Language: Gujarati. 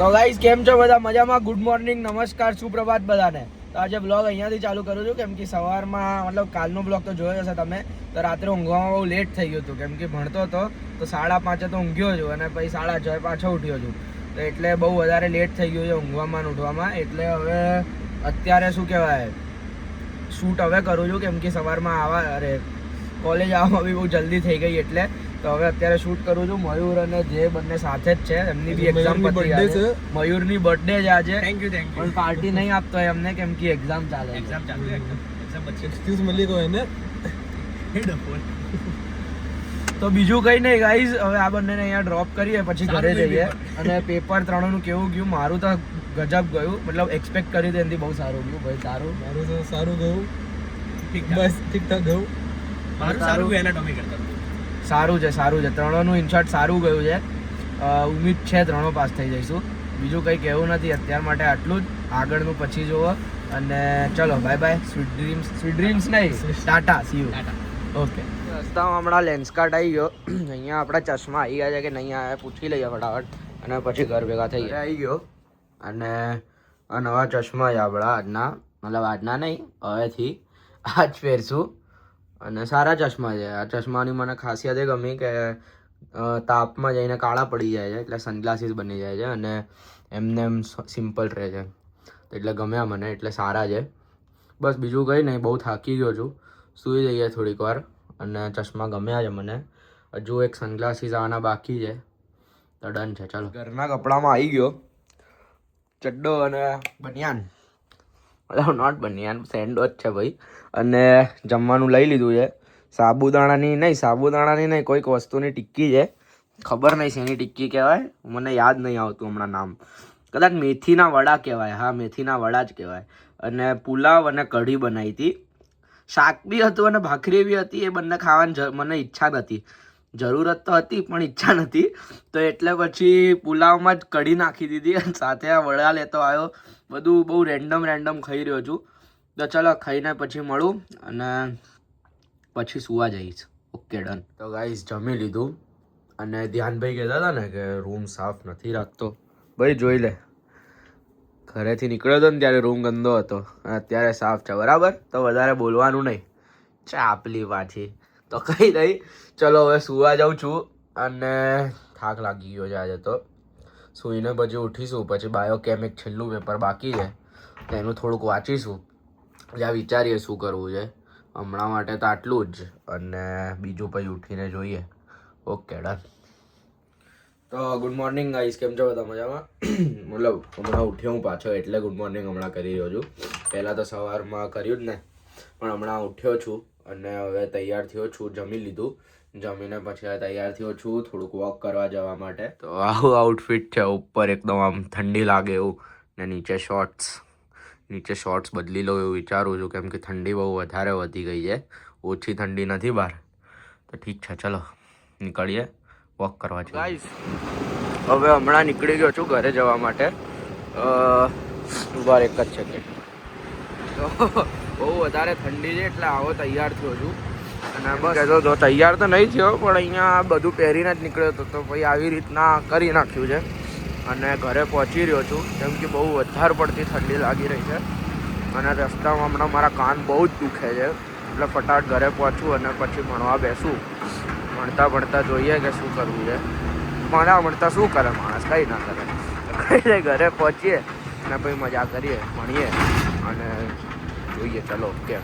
તો ગાઈસ કેમ છો બધા? મજામાં? ગુડ મોર્નિંગ, નમસ્કાર, સુપ્રભાત બધાને. તો આજે બ્લોગ અહીંયાથી ચાલુ કરું છું કેમ કે સવારમાં મતલબ કાલનો બ્લોગ તો જોયો હશે તમે. તો રાત્રે ઊંઘવામાં બહુ લેટ થઈ ગયું હતું કેમ કે ભણતો હતો તો 5:30 તો ઊંઘ્યો છું અને પછી 6:30 પાછો ઉઠ્યો છું. તો એટલે બહુ વધારે લેટ થઈ ગયું છે ઊંઘવામાં અને ઉઠવામાં. એટલે હવે અત્યારે શું કહેવાય, શૂટ હવે કરું છું કેમ કે સવારમાં કોલેજ આવવામાં બી બહુ જલ્દી થઈ ગઈ. એટલે તો હવે અત્યારે શૂટ કરું છું. મયુર અને જે બંને સાથે જ છે, એમની બી એક્ઝામ પતી છે. મયુરની બર્થડે છે આજે. Thank you. પણ પાર્ટી નહીં આપતો એમને કેમ કે એક્ઝામ ચાલે. એક્ઝામ મળી ગયો એને. તો બીજું કંઈ નહીં ગાઈઝ, હવે આ બંનેને અહીંયા ડ્રોપ કરીએ પછી ઘરે જઈએ. અને પેપર 3નું કેવું ગયું? મારું તો ગજબ ગયું, મતલબ એક્સપેક્ટ કર્યું તો એનાથી બહુ સારું ગયું ભાઈ. મારું તો સારું ગયું, બસ ઠીકઠાક ગયું. સારું છે. 3નું ઇનશોર્ટ સારું ગયું છે. ઉમ્મીદ છે 3 પાસ થઈ જઈશું. બીજું કંઈ કહેવું નથી અત્યાર માટે, આટલું જ. આગળનું પછી જુઓ. અને ચલો બાય બાય. સ્વીટ ડ્રીમ્સ નહીં, ટાટા, સી યુ. ઓકે. રસ્તામાં હમણાં લેન્સકાર્ટ આવી ગયો. અહીંયા આપણા ચશ્મા આવી ગયા છે કે નહીં આવ્યા પૂછી લઈએ ફટાફટ, અને પછી ઘર ભેગા થઈ આવી ગયો. અને આ નવા ચશ્મા છે આપણા આજના, મતલબ આજના નહીં, હવેથી આજ પહેરશું. અને સારા ચશ્મા છે. આ ચશ્માની મને ખાસિયત એ ગમી કે તાપમાં જઈને કાળા પડી જાય છે, એટલે સનગ્લાસીસ બની જાય છે અને એમને એમ સિમ્પલ રહે છે. એટલે ગમ્યા મને, એટલે સારા છે. બસ બીજું કંઈ નહીં, બહુ થાકી ગયો છું, સૂઈ જઈએ થોડીક વાર. અને ચશ્મા ગમ્યા છે મને. હજુ એક સનગ્લાસીસ આવવાના બાકી છે, તો ડન છે. ચાલો, ઘરના કપડામાં આવી ગયો. ચડ્ડો અને બનિયાન, મતલબ નોટ બનિયાન, સેન્ડો જ છે ભાઈ. અને જમવાનું લઈ લીધું છે. સાબુદાણાની નહીં, કોઈક વસ્તુની ટિક્કી છે. ખબર નહીં શેની ટિક્કી કહેવાય, મને યાદ નહીં આવતું હમણાં નામ. કદાચ મેથીના વડા કહેવાય. હા, મેથીના વડા જ કહેવાય. અને પુલાવ અને કઢી બનાવી હતી. શાક બી હતું અને ભાખરી બી હતી. એ બંને ખાવાની મને ઈચ્છા નથી. જરૂરત તો હતી પણ ઈચ્છા નથી. તો એટલે પછી પુલાવમાં જ કઢી નાખી દીધી અને સાથે આ વડા લેતો આવ્યો. બધું બહુ રેન્ડમ ખાઈ રહ્યો છું. તો ચાલો ખાઈને પછી મળું અને પછી સુવા જઈશ. Okay, done. તો ગાઈસ જમી લીધું. અને ધ્યાનભાઈ કહેતા હતા ને કે રૂમ સાફ નથી રાખતો. ભાઈ જોઈ લે, ઘરેથી નીકળ્યો હતો ને ત્યારે રૂમ ગંદો હતો, અત્યારે સાફ છે. બરાબર, તો વધારે બોલવાનું નહીં. ચાપલી પાછી. તો કંઈ નહીં, ચલો હવે સુવા જાઉં છું. અને થાક લાગી ગયો છે આજે તો. સૂઈને પછી ઉઠીશું. પછી બાયોકેમ એક છેલ્લું પેપર બાકી છે, એનું થોડુંક વાંચીશું. જ્યાં વિચારીએ શું કરવું છે. હમણાં માટે તો આટલું જ. અને બીજું પછી ઉઠીને જોઈએ. Okay, done. તો ગુડ મોર્નિંગ ગાઈસ, કેમ છો બધા? મજામાં? મતલબ હમણાં ઉઠ્યો હું પાછો, એટલે ગુડ મોર્નિંગ હમણાં કરી રહ્યો છું. પહેલાં તો સવારમાં કર્યું જ ને, પણ હમણાં ઉઠ્યો છું. અને હવે તૈયાર થયો છું. જમી લીધું. જમીને પછી હવે તૈયાર થયો છું થોડુંક વોક કરવા જવા માટે. તો આવું આઉટફિટ છે. ઉપર એકદમ આમ ઠંડી લાગે એવું, ને નીચે શોર્ટ્સ બદલી લો એવું વિચારું છું કેમ કે ઠંડી બહુ વધારે વધી ગઈ છે. ઓછી ઠંડી નથી બહાર. તો ઠીક છે, ચલો નીકળીએ વોક કરવા જઈએ. ગાઈસ હવે હમણાં નીકળી ગયો છું ઘરે જવા માટે. વાર એક જ છે કે તો બહુ વધારે ઠંડી છે એટલે આવો તૈયાર થયો છું. અને બસ કહેતો તો તૈયાર તો નહીં થયો, પણ અહીંયા બધું પહેરીને જ નીકળ્યો હતો. તો ભાઈ આવી રીતના કરી નાખ્યું છે. અને ઘરે પહોંચી રહ્યો છું કેમ કે બહુ વધારે પડતી ઠંડી લાગી રહી છે. અને રસ્તામાં હમણાં મારા કાન બહુ જ દુખે છે. એટલે ફટાફટ ઘરે પહોંચું અને પછી ભણવા બેસું. ભણતા જોઈએ કે શું કરવું છે. ભણતા શું કરે માણસ? કંઈ ના કરે. કંઈ નહીં, ઘરે પહોંચીએ અને પછી મજા કરીએ, ભણીએ અને જોઈએ. ચલો, ઓકે.